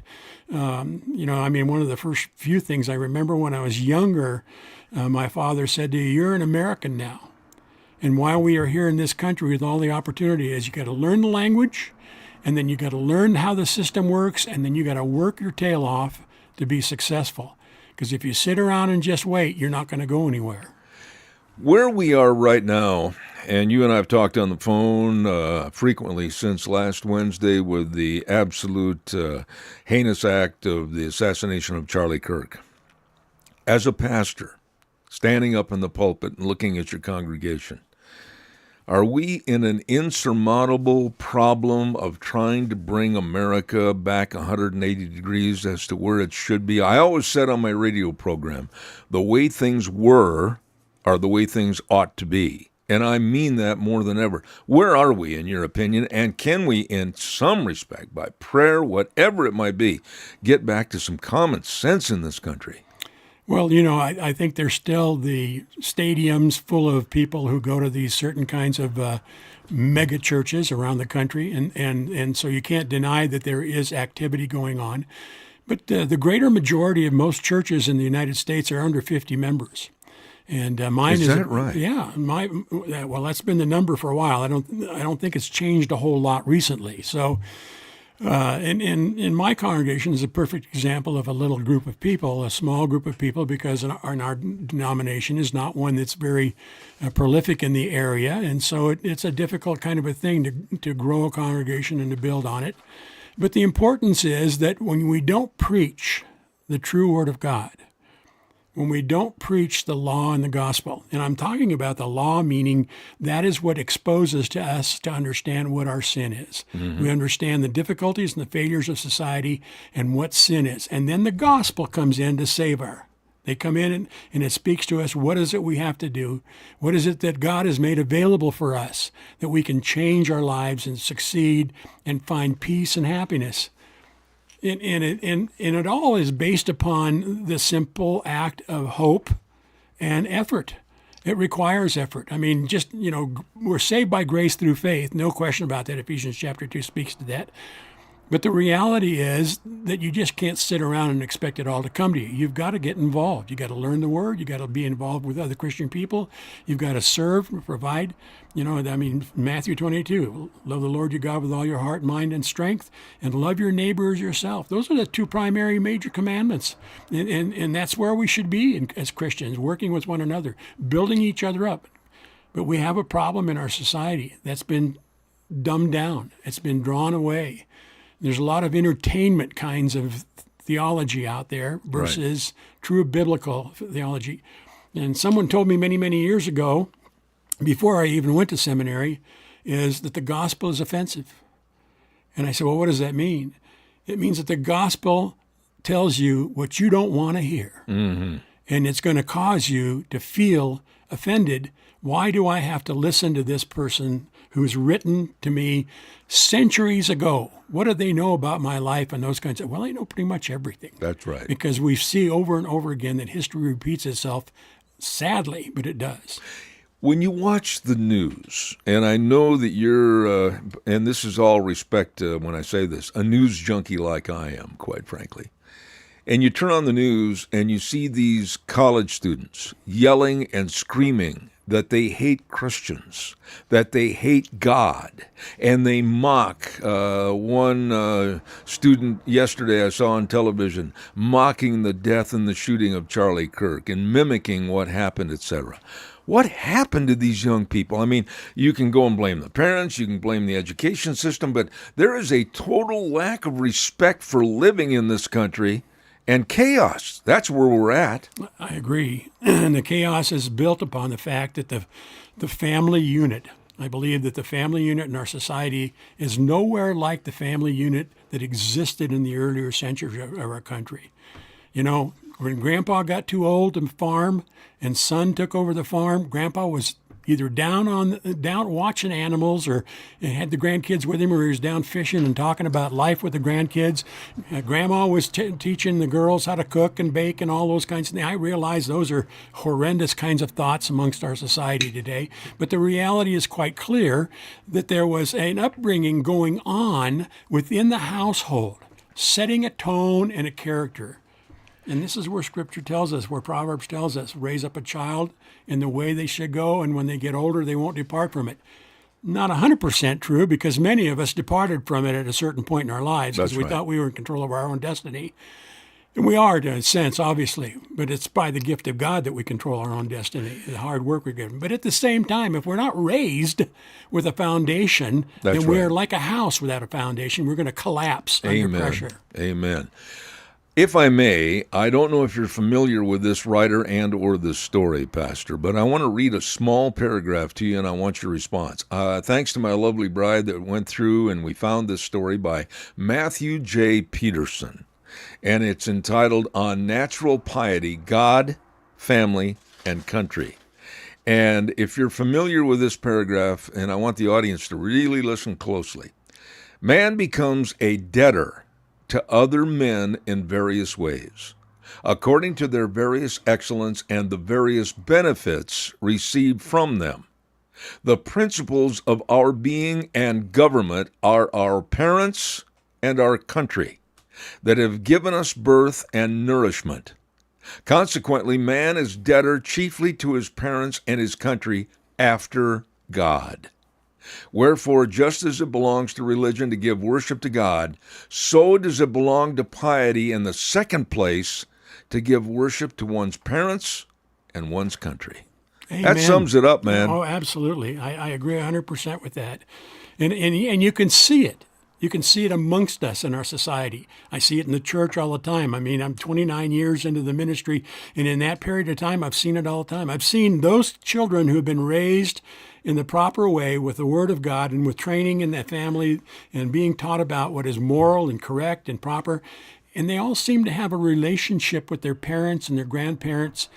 One of the first few things I remember when I was younger, my father said to you, "You're an American now. And while we are here in this country with all the opportunity is you got to learn the language, and then you got to learn how the system works, and then you got to work your tail off to be successful. Because if you sit around and just wait, you're not going to go anywhere." Where we are right now, and you and I have talked on the phone frequently since last Wednesday with the absolute heinous act of the assassination of Charlie Kirk. As a pastor, standing up in the pulpit and looking at your congregation, are we in an insurmountable problem of trying to bring America back 180 degrees as to where it should be? I always said on my radio program, the way things were are the way things ought to be. And I mean that more than ever. Where are we, in your opinion? And can we, in some respect, by prayer, whatever it might be, get back to some common sense in this country? Well, I think there's still the stadiums full of people who go to these certain kinds of mega churches around the country, and so you can't deny that there is activity going on. But the greater majority of most churches in the United States are under 50 members. And mine Is that right? Yeah, well, that's been the number for a while. I don't think it's changed a whole lot recently. So, in my congregation is a perfect example of a little group of people, a small group of people, because our denomination is not one that's very prolific in the area, and so it's a difficult kind of a thing to grow a congregation and to build on it. But the importance is that when we don't preach the true Word of God, when we don't preach the law and the gospel, and I'm talking about the law, meaning that is what exposes to us to understand what our sin is. Mm-hmm. We understand the difficulties and the failures of society and what sin is. And then the gospel comes in to save her. They come in and it speaks to us, what is it we have to do? What is it that God has made available for us that we can change our lives and succeed and find peace and happiness? And it all is based upon the simple act of hope and effort. It requires effort. I mean, we're saved by grace through faith. No question about that. Ephesians chapter 2 speaks to that. But the reality is that you just can't sit around and expect it all to come to you. You've got to get involved. You've got to learn the Word. You've got to be involved with other Christian people. You've got to serve, provide. Matthew 22, love the Lord your God with all your heart, mind, and strength, and love your neighbor as yourself. Those are the two primary major commandments. And that's where we should be as Christians, working with one another, building each other up. But we have a problem in our society that's been dumbed down. It's been drawn away. There's a lot of entertainment kinds of theology out there versus true biblical theology. And someone told me many, many years ago, before I even went to seminary, is that the gospel is offensive. And I said, well, what does that mean? It means that the gospel tells you what you don't want to hear. Mm-hmm. And it's going to cause you to feel offended. Why do I have to listen to this person who's written to me centuries ago? What do they know about my life and those kinds of? Well, they know pretty much everything. That's right. Because we see over and over again that history repeats itself, sadly, but it does. When you watch the news, and I know that you're, and this is all respect when I say this, a news junkie like I am, quite frankly, and you turn on the news and you see these college students yelling and screaming that they hate Christians, that they hate God, and they mock. One student yesterday I saw on television mocking the death and the shooting of Charlie Kirk and mimicking what happened, etc. What happened to these young people? I mean, you can go and blame the parents, you can blame the education system, but there is a total lack of respect for living in this country. And chaos, that's where we're at. I agree. And the chaos is built upon the fact that the family unit I believe that the family unit in our society is nowhere like the family unit that existed in the earlier centuries of our country. You know, when Grandpa got too old to farm and son took over the farm, Grandpa was either down watching animals, or had the grandkids with him, or he was down fishing and talking about life with the grandkids. Grandma was teaching the girls how to cook and bake and all those kinds of things. I realize those are horrendous kinds of thoughts amongst our society today, but the reality is quite clear that there was an upbringing going on within the household, setting a tone and a character. And this is where Scripture tells us, where Proverbs tells us, raise up a child in the way they should go, and when they get older, they won't depart from it. Not 100% true, because many of us departed from it at a certain point in our lives because we thought we were in control of our own destiny. And we are, in a sense, obviously, but it's by the gift of God that we control our own destiny, the hard work we're given. But at the same time, if we're not raised with a foundation, then we are like a house without a foundation. We're going to collapse under pressure. Amen. If I may, I don't know if you're familiar with this writer and or this story, Pastor, but I want to read a small paragraph to you, and I want your response. Thanks to my lovely bride that went through, and we found this story by Matthew J. Peterson, and it's entitled On Natural Piety, God, Family, and Country. And if you're familiar with this paragraph, and I want the audience to really listen closely, man becomes a debtor to other men in various ways, according to their various excellence and the various benefits received from them. The principles of our being and government are our parents and our country that have given us birth and nourishment. Consequently, man is debtor chiefly to his parents and his country after God. Wherefore, just as it belongs to religion to give worship to God, so does it belong to piety in the second place to give worship to one's parents and one's country. Amen. That sums it up, man. Oh, absolutely. I agree 100% with that. And you can see it. You can see it amongst us in our society. I see it in the church all the time. I mean, I'm 29 years into the ministry, and in that period of time, I've seen it all the time. I've seen those children who have been raised in the proper way with the Word of God and with training in that family and being taught about what is moral and correct and proper. And they all seem to have a relationship with their parents and their grandparents.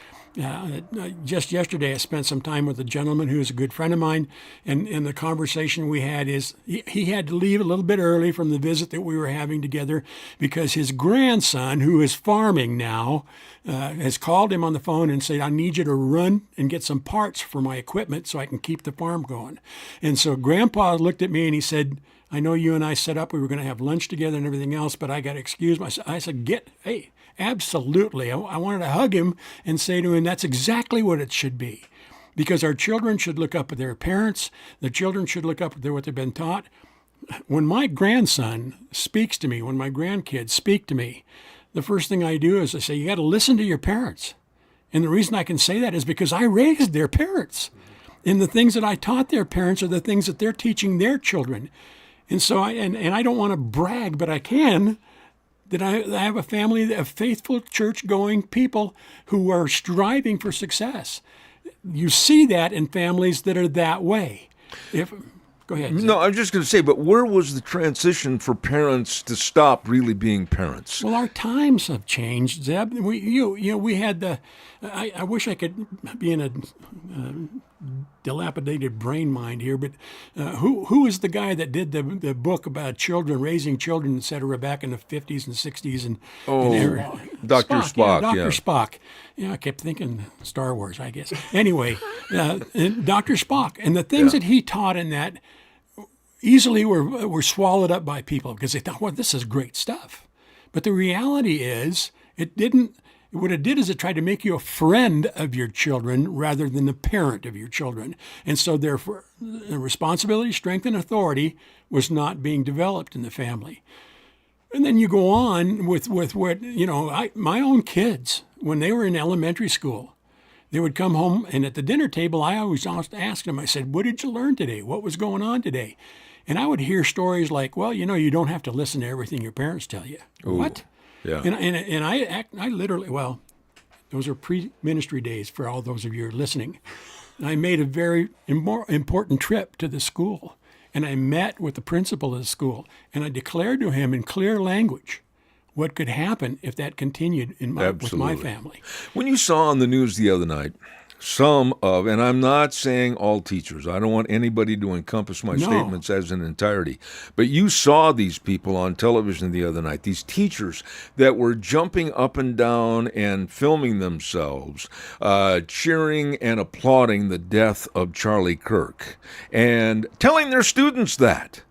Just yesterday, I spent some time with a gentleman who is a good friend of mine, and the conversation we had is he had to leave a little bit early from the visit that we were having together because his grandson, who is farming now, has called him on the phone and said, I need you to run and get some parts for my equipment so I can keep the farm going. And so Grandpa looked at me and he said, I know you and I set up, we were going to have lunch together and everything else, but I got to excuse myself. I said, hey, absolutely. I wanted to hug him and say to him, that's exactly what it should be. Because our children should look up at their parents. The children should look up at what they've been taught. When my grandson speaks to me, when my grandkids speak to me, the first thing I do is I say, you got to listen to your parents. And the reason I can say that is because I raised their parents. And the things that I taught their parents are the things that they're teaching their children. And so I don't want to brag, but I can, that I have a family of faithful church-going people who are striving for success. You see that in families that are that way. Go ahead. No, I'm just going to say, but where was the transition for parents to stop really being parents? Well, our times have changed, Zeb. We had the. I wish I could be in a dilapidated brain mind here, but who is the guy that did the book about children, raising children, et cetera, back in the 50s and 60s? Dr. Spock. Dr. Spock. Yeah, I kept thinking Star Wars, I guess. Anyway, Dr. Spock. And the things that he taught in that easily were swallowed up by people because they thought, well, this is great stuff. But the reality is, it didn't. What it did is it tried to make you a friend of your children rather than the parent of your children. And so therefore, the responsibility, strength, and authority was not being developed in the family. And then you go on with what, my own kids, when they were in elementary school, they would come home, and at the dinner table, I always asked them, I said, what did you learn today? What was going on today? And I would hear stories like, well, you don't have to listen to everything your parents tell you. Ooh. What? Yeah. And I literally, those are pre-ministry days for all those of you who are listening. I made a very important trip to the school, and I met with the principal of the school, and I declared to him in clear language what could happen if that continued with my Absolutely. family. When you saw on the news the other night, and I'm not saying all teachers, I don't want anybody to encompass my No. statements as an entirety, but you saw these people on television the other night, these teachers that were jumping up and down and filming themselves, cheering and applauding the death of Charlie Kirk, and telling their students that.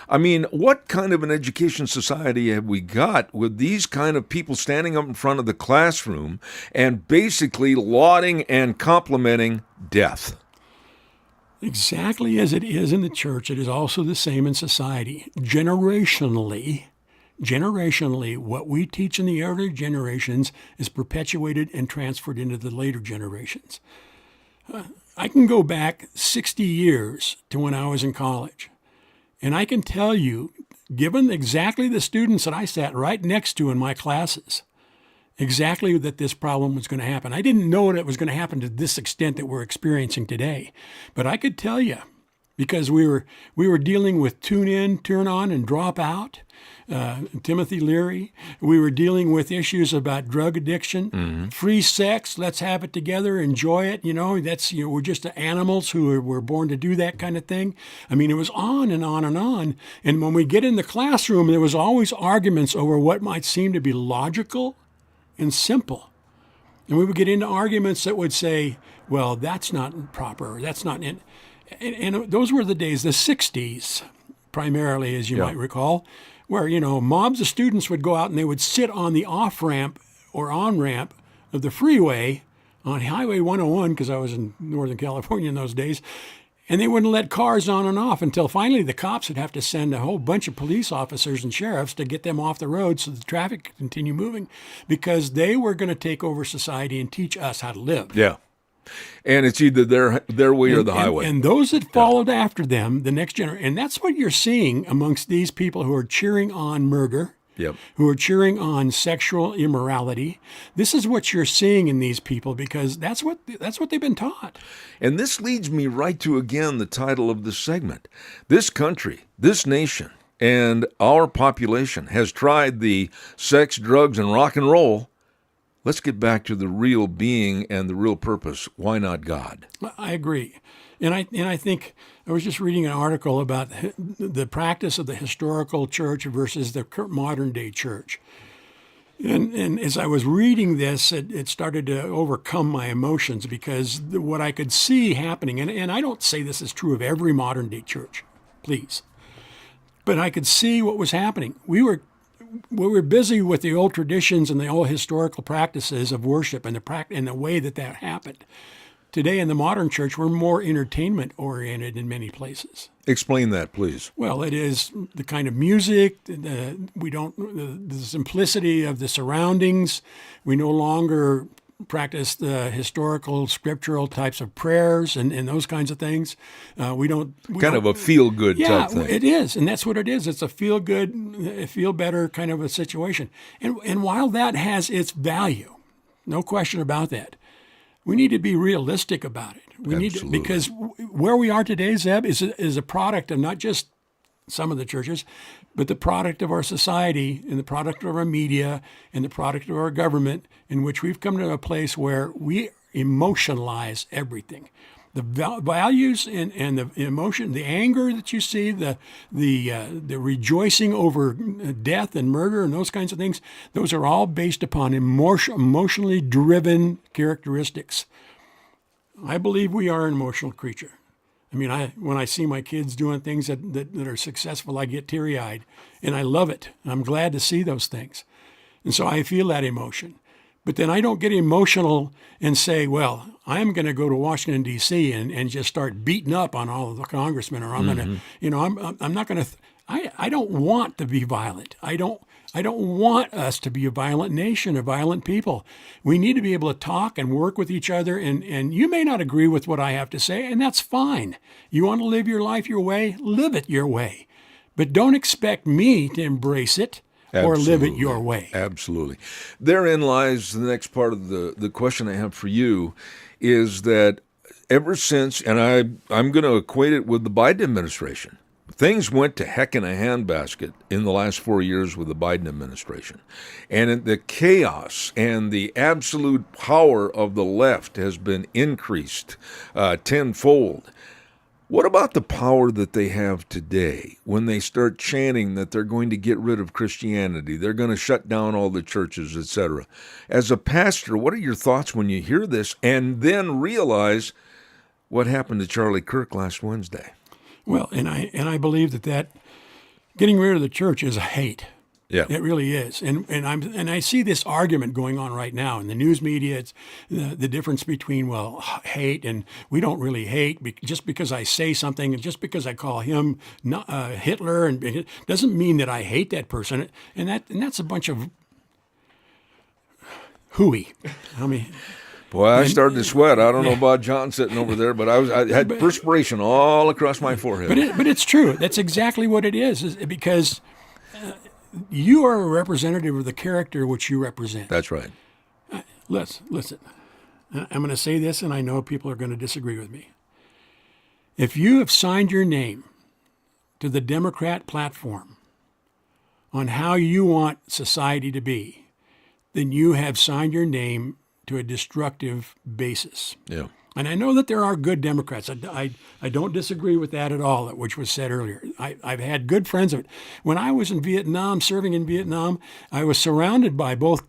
I mean, what kind of an education society have we got with these kind of people standing up in front of the classroom and basically lauding and complimenting death? Exactly as it is in the church, it is also the same in society. Generationally, what we teach in the earlier generations is perpetuated and transferred into the later generations. I can go back 60 years to when I was in college. And I can tell you, given exactly the students that I sat right next to in my classes, exactly that this problem was going to happen. I didn't know that it was going to happen to this extent that we're experiencing today. But I could tell you, because we were dealing with tune in, turn on, and drop out. Timothy Leary. We were dealing with issues about drug addiction, free sex. Let's have it together, enjoy it. We're just animals who were born to do that kind of thing. I mean, it was on and on and on. And when we get in the classroom, there was always arguments over what might seem to be logical and simple. And we would get into arguments that would say, well, that's not proper. That's not it. And those were the days, the 60s, primarily, as you might recall, where, mobs of students would go out and they would sit on the off-ramp or on-ramp of the freeway on Highway 101, because I was in Northern California in those days, and they wouldn't let cars on and off until finally the cops would have to send a whole bunch of police officers and sheriffs to get them off the road so the traffic could continue moving, because they were going to take over society and teach us how to live. Yeah. And it's either their way or the highway. And those that followed after them, the next generation, and that's what you're seeing amongst these people who are cheering on murder, who are cheering on sexual immorality. This is what you're seeing in these people, because that's what they've been taught. And this leads me right to, again, the title of this segment. This country, this nation, and our population has tried the sex, drugs, and rock and roll. Let's get back to the real being and the real purpose. Why not God? I agree. And I think I was just reading an article about the practice of the historical church versus the modern day church. And as I was reading this, it started to overcome my emotions, because what I could see happening, and I don't say this is true of every modern day church, please, but I could see what was happening. We were busy with the old traditions and the old historical practices of worship and the way that happened. Today in the modern church, we're more entertainment-oriented in many places. Explain that, please. Well, it is the kind of music, the simplicity of the surroundings. We no longer practice the historical, scriptural types of prayers and those kinds of things. We don't kind of a feel-good type thing. Yeah, it is, and that's what it is. It's a feel-good, feel-better kind of a situation. And while that has its value, no question about that, we need to be realistic about it. We need to, because where we are today, Zeb, is a product of not just some of the churches, but the product of our society and the product of our media and the product of our government, in which we've come to a place where we emotionalize everything. The values and the emotion, the anger that you see, the rejoicing over death and murder and those kinds of things, those are all based upon emotionally driven characteristics. I believe we are an emotional creature. I mean, when I see my kids doing things that are successful, I get teary-eyed, and I love it. I'm glad to see those things. And so I feel that emotion. But then I don't get emotional and say, well, I'm going to go to Washington, D.C. and just start beating up on all of the congressmen, or I'm going to, I'm not going to, I don't want to be violent. I don't want us to be a violent nation, a violent people. We need to be able to talk and work with each other, and you may not agree with what I have to say, and that's fine. You want to live your life your way, live it your way. But don't expect me to embrace it. Or live it your way. Absolutely. Therein lies the next part of the question I have for you, is that ever since, and I'm going to equate it with the Biden administration. Things went to heck in a handbasket in the last 4 years with the Biden administration. And the chaos and the absolute power of the left has been increased tenfold. What about the power that they have today when they start chanting that they're going to get rid of Christianity, they're going to shut down all the churches, etc.? As a pastor, what are your thoughts when you hear this and then realize what happened to Charlie Kirk last Wednesday? Well, and I believe that getting rid of the church is a hate. Yeah, it really is, and I see this argument going on right now in the news media. It's the difference between hate and we don't really hate just because I say something and just because I call him Hitler and it doesn't mean that I hate that person, and that's a bunch of hooey. I mean. Boy, I started to sweat. I don't know about John sitting over there, but I had perspiration all across my forehead. But it's true. That's exactly what it is because you are a representative of the character which you represent. That's right. Listen. I'm going to say this, and I know people are going to disagree with me. If you have signed your name to the Democrat platform on how you want society to be, then you have signed your name to a destructive basis. Yeah. And I know that there are good Democrats. I don't disagree with that at all, which was said earlier. I've had good friends of it. When I was in Vietnam, serving in Vietnam, I was surrounded by both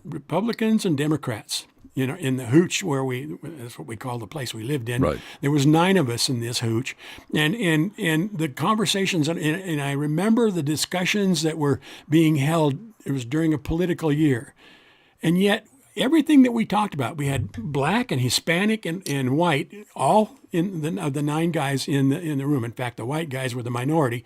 Republicans and Democrats. You know, in the hooch that's what we call the place we lived in. Right. There was 9 of us in this hooch. And the conversations, and I remember the discussions that were being held, it was during a political year. And yet, everything that we talked about, we had black and Hispanic and white, all in the 9 guys in the room. In fact, the white guys were the minority,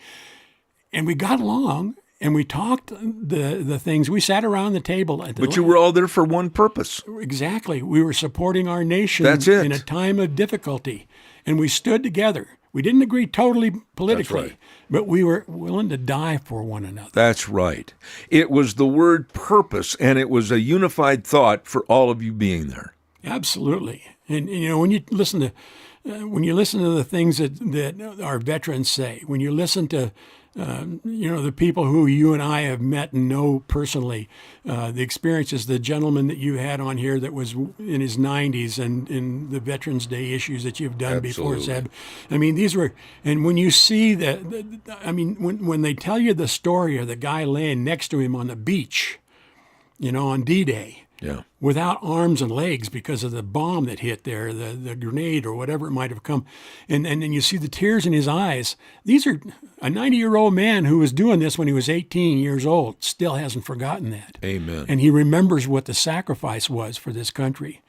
and we got along and we talked the things. We sat around the table. But you were all there for one purpose. Exactly. We were supporting our nation. That's it. In a time of difficulty, and we stood together. We didn't agree totally politically, That's right. but we were willing to die for one another. That's right. It was the word purpose, and it was a unified thought for all of you being there. Absolutely. And you know, when you listen to the things that our veterans say, when you listen to the people who you and I have met and know personally, the experiences, the gentleman that you had on here that was in his 90s and in the Veterans Day issues that you've done before, Zeb. I mean, these were, and when you see when they tell you the story of the guy laying next to him on the beach, on D-Day, Yeah. without arms and legs because of the bomb that hit there, the grenade or whatever it might have come. And then you see the tears in his eyes. These are a 90-year-old man who was doing this when he was 18 years old, still hasn't forgotten that. Amen. And he remembers what the sacrifice was for this country.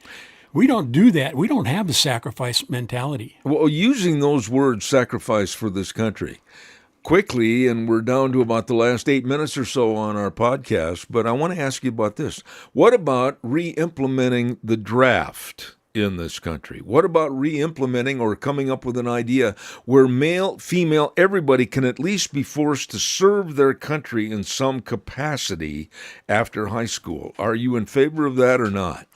We don't do that. We don't have the sacrifice mentality. Well, using those words, sacrifice for this country, quickly, and we're down to about the last 8 minutes or so on our podcast, but I want to ask you about this. What about re-implementing the draft in this country? What about re-implementing or coming up with an idea where male, female, everybody can at least be forced to serve their country in some capacity after high school? Are you in favor of that or not?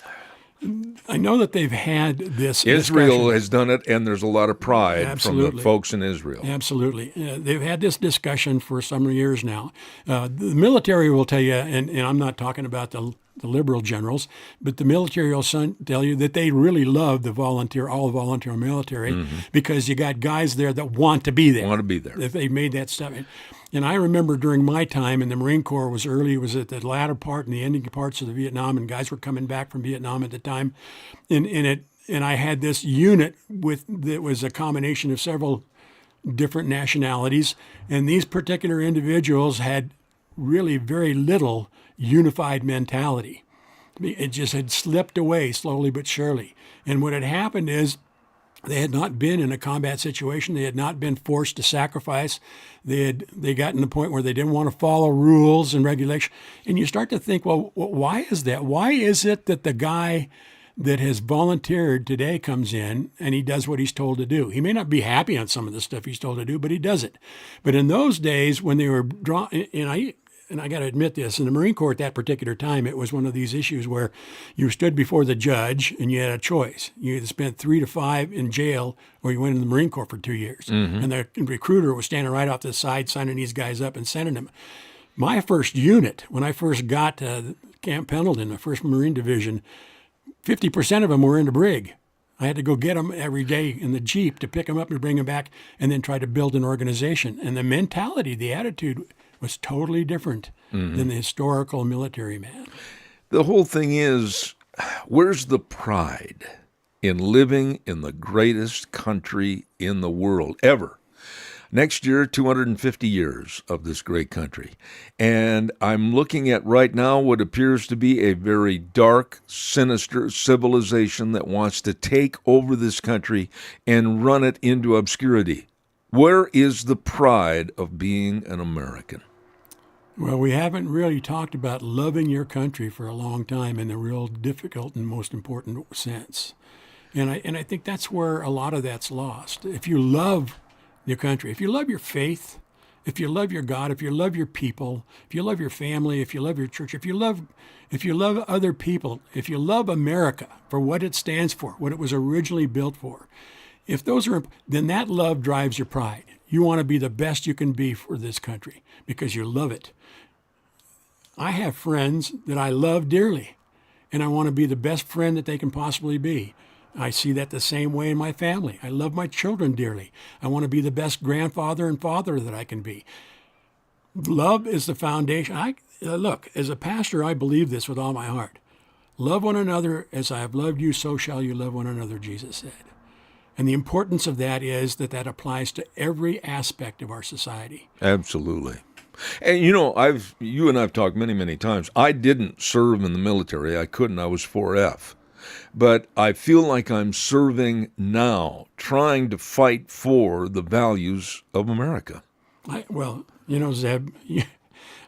I know that they've had this Israel discussion. has done it, and there's a lot of pride Absolutely. from the folks in Israel. Absolutely. They've had this discussion for some years now. The military will tell you, and I'm not talking about the liberal generals, but the military will tell you that they really love the all-volunteer military because you got guys there that want to be there. Want to be there. If they made that stuff. And I remember during my time in the Marine Corps was at the latter part and the ending parts of the Vietnam, and guys were coming back from Vietnam at the time. And I had this unit that was a combination of several different nationalities, and these particular individuals had really very little unified mentality. It just had slipped away slowly but surely. And what had happened is they had not been in a combat situation. They had not been forced to sacrifice. They gotten to the point where they didn't want to follow rules and regulation. And you start to think, well, why is that? Why is it that the guy that has volunteered today comes in and he does what he's told to do? He may not be happy on some of the stuff he's told to do, but he does it. But in those days when they were and I got to admit this, in the Marine Corps at that particular time, it was one of these issues where you stood before the judge and you had a choice. You either spent 3 to 5 in jail or you went in the Marine Corps for 2 years. And the recruiter was standing right off the side, signing these guys up and sending them. My first unit, when I first got to Camp Pendleton, the 1st Marine Division, 50% of them were in the brig. I had to go get them every day in the Jeep to pick them up and bring them back and then try to build an organization. And the mentality, the attitude was totally different than the historical military man. The whole thing is, where's the pride in living in the greatest country in the world ever? Next year, 250 years of this great country. And I'm looking at right now what appears to be a very dark, sinister civilization that wants to take over this country and run it into obscurity. Where is the pride of being an American? Well, we haven't really talked about loving your country for a long time in the real difficult and most important sense. And I think that's where a lot of that's lost. If you love your country, if you love your faith, if you love your God, if you love your people, if you love your family, if you love your church, if you love other people, if you love America for what it stands for, what it was originally built for, then that love drives your pride. You want to be the best you can be for this country because you love it. I have friends that I love dearly, and I want to be the best friend that they can possibly be. I see that the same way in my family. I love my children dearly. I want to be the best grandfather and father that I can be. Love is the foundation. Look, as a pastor, I believe this with all my heart. Love one another as I have loved you, so shall you love one another, Jesus said. And the importance of that is that applies to every aspect of our society. Absolutely. And you and I've talked many, many times. I didn't serve in the military. I couldn't. I was 4F. But I feel like I'm serving now, trying to fight for the values of America. Zeb,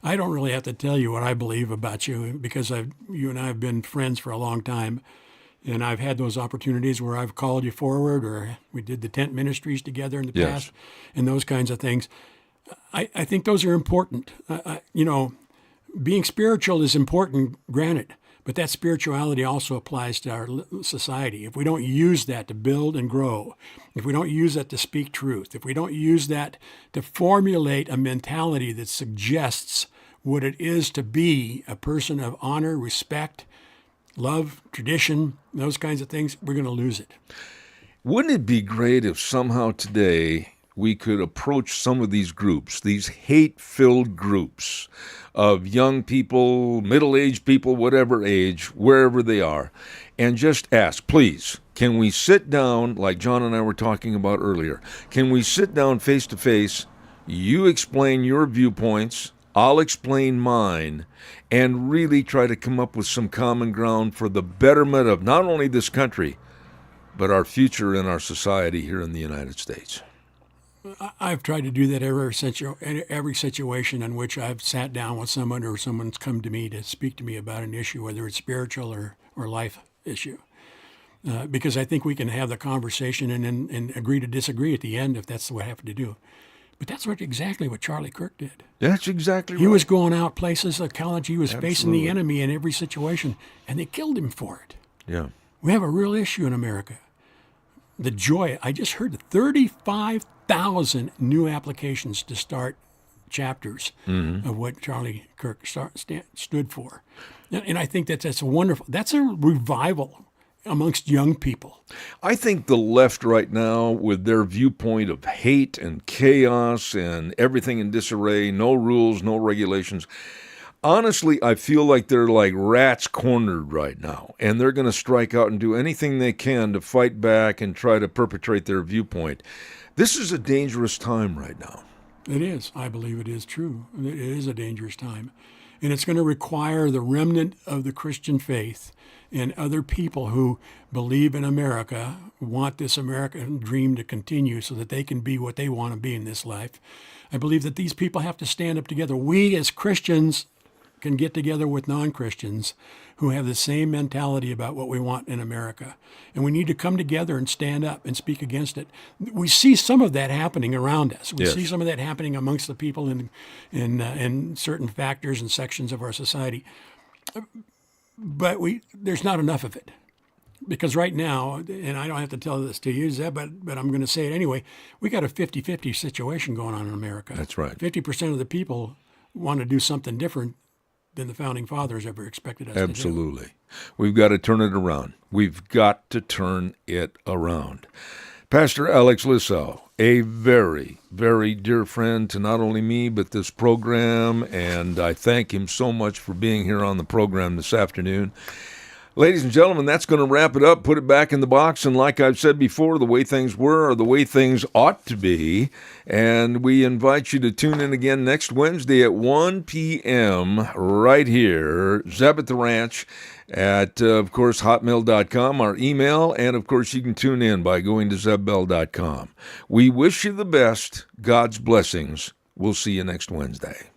I don't really have to tell you what I believe about you because you and I have been friends for a long time. And I've had those opportunities where I've called you forward, or we did the tent ministries together in the past, and those kinds of things. I think those are important. Being spiritual is important, granted, but that spirituality also applies to our society. If we don't use that to build and grow, if we don't use that to speak truth, if we don't use that to formulate a mentality that suggests what it is to be a person of honor, respect, love, tradition, those kinds of things, we're going to lose it. Wouldn't it be great if somehow today we could approach some of these groups, these hate-filled groups of young people, middle-aged people, whatever age, wherever they are, and just ask, please, can we sit down, like John and I were talking about earlier, can we sit down face-to-face, you explain your viewpoints, I'll explain mine, and really try to come up with some common ground for the betterment of not only this country, but our future and our society here in the United States. I've tried to do that every situation in which I've sat down with someone or someone's come to me to speak to me about an issue, whether it's spiritual or life issue. Because I think we can have the conversation and agree to disagree at the end if that's what we have to do. But that's exactly what Charlie Kirk did. That's exactly right. He was going out places like college. He was facing Absolutely. the enemy in every situation, and they killed him for it. Yeah. We have a real issue in America. The joy, I just heard 35,000 new applications to start chapters of what Charlie Kirk stood for. And I think that's wonderful. That's a revival amongst young people. I think the left right now, with their viewpoint of hate and chaos and everything in disarray, no rules, no regulations, honestly, I feel like they're like rats cornered right now, and they're going to strike out and do anything they can to fight back and try to perpetrate their viewpoint. This is a dangerous time right now. It is. I believe it is true. It is a dangerous time. And it's going to require the remnant of the Christian faith and other people who believe in America, want this American dream to continue so that they can be what they want to be in this life. I believe that these people have to stand up together. We as Christians can get together with non-Christians who have the same mentality about what we want in America. And we need to come together and stand up and speak against it. We see some of that happening around us. We Yes. see some of that happening amongst the people in certain factors and sections of our society. But there's not enough of it. Because right now, and I don't have to tell this to you, Zeb, but I'm going to say it anyway, we got a 50-50 situation going on in America. That's right. 50% of the people want to do something different than the Founding Fathers ever expected us to do. Absolutely. We've got to turn it around. We've got to turn it around. Pastor Alex Lissow, a very, very dear friend to not only me, but this program, and I thank him so much for being here on the program this afternoon. Ladies and gentlemen, that's going to wrap it up. Put it back in the box. And like I've said before, the way things were are the way things ought to be. And we invite you to tune in again next Wednesday at 1 p.m. right here, Zeb at the Ranch at, of course, hotmail.com, our email. And, of course, you can tune in by going to zebbell.com. We wish you the best. God's blessings. We'll see you next Wednesday.